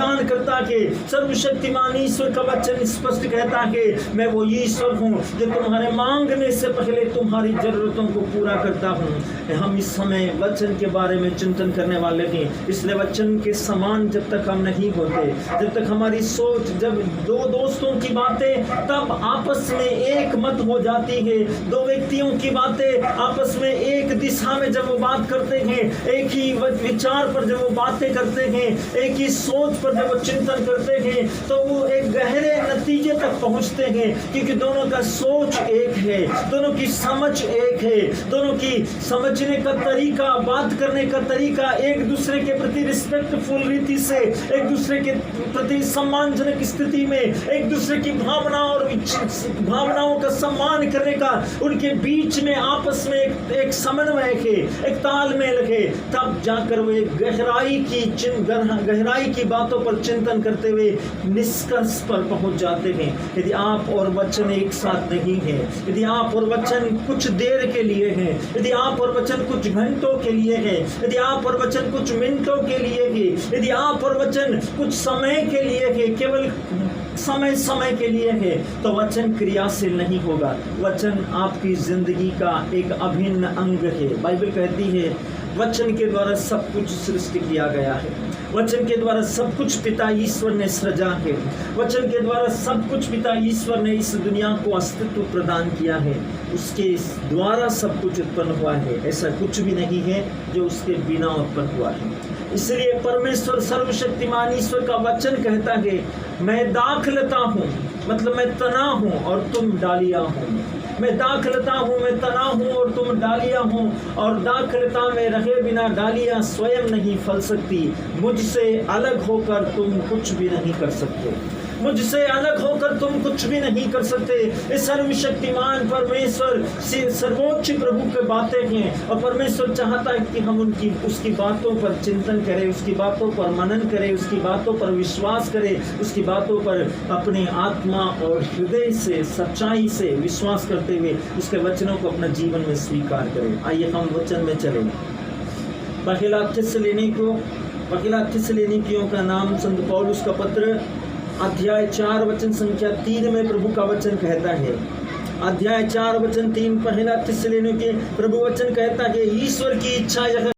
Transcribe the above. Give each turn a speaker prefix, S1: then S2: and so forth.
S1: प्रदान करता है। सर्वशक्तिमान ईश्वर का वचन स्पष्ट कहता है मैं वो ईश्वर हूँ जो तुम्हारे मांगने से पहले तुम्हारी जरूरतों को पूरा करता हूँ। हम इस समय वचन के बारे में चिंतन करने वाले हैं, इसलिए वचन के समान जब तक हम नहीं होते, जब तक हमारी सोच, जब दो दोस्तों की बातें तब आपस में एक मत हो जाती है, दो व्यक्तियों की बातें आपस में एक दिशा में जब वो बात करते हैं, एक ही विचार पर जब वो बातें करते हैं, एक ही सोच पर जब वो चिंतन करते हैं, तो वो एक गहरे नतीजे तक पहुंचते हैं, क्योंकि दोनों का सोच एक है, दोनों की समझ एक है, दोनों की समझने का तरीका, बात करने का तरीका एक दूसरे के प्रति रिस्पेक्टफुल रीति से, एक दूसरे के प्रति सम्मानजनक स्थिति में, एक दूसरे की भावनाओं का सम्मान करने का उनके बीच में आपस में एक समन्वय है, एक तालमेल है, तब जाकर वे गहराई की बातों पर चिंतन करते हुए निष्कर्ष पर पहुंच जाते हैं। यदि आप और वचन एक साथ नहीं है, यदि आप और वचन कुछ देर के लिए है, यदि आप और वचन कुछ घंटों के लिए है, यदि आप और वचन कुछ मिनटों के लिए है, यदि आप और वचन कुछ समय के लिए है, केवल समय के लिए है, तो वचन क्रियाशील नहीं होगा। वचन आपकी जिंदगी का एक अभिन्न अंग है। बाइबल कहती है वचन के द्वारा सब कुछ सृष्टि किया गया है, वचन के द्वारा सब कुछ पिता ईश्वर ने सृजा है, वचन के द्वारा सब कुछ पिता ईश्वर ने इस दुनिया को अस्तित्व प्रदान किया है, उसके द्वारा सब कुछ उत्पन्न हुआ है। ऐसा कुछ भी नहीं है जो उसके बिना उत्पन्न हुआ है। इसलिए परमेश्वर सर्वशक्तिमान ईश्वर का वचन कहता है मैं दाखलता हूँ, मतलब मैं तना हूँ और तुम डालिया हो। मैं दाखलता हूँ, मैं तना हूँ और तुम डालिया हो, और दाखलता में रहे बिना डालियाँ स्वयं नहीं फल सकती। मुझसे अलग होकर तुम कुछ भी नहीं कर सकते, मुझसे अलग होकर तुम कुछ भी नहीं कर सकते। इस सर्वशक्तिमान परमेश्वर सर्वोच्च प्रभु की बातें हैं, और परमेश्वर चाहता है कि हम उसकी बातों पर चिंतन करें, उसकी बातों पर मनन करें, उसकी बातों पर विश्वास करें, उसकी बातों पर अपने आत्मा और हृदय से, सच्चाई से विश्वास करते हुए उसके वचनों को अपना जीवन में स्वीकार करें। आइए हम वचन में चलें। पहला थिस्सलुनीकियों का नाम संत पौलुस का पत्र अध्याय 4 वचन संख्या 3 में प्रभु का वचन कहता है, अध्याय 4 वचन 3 पहला थिस्सलुनीके प्रभु वचन कहता है ईश्वर की इच्छा यह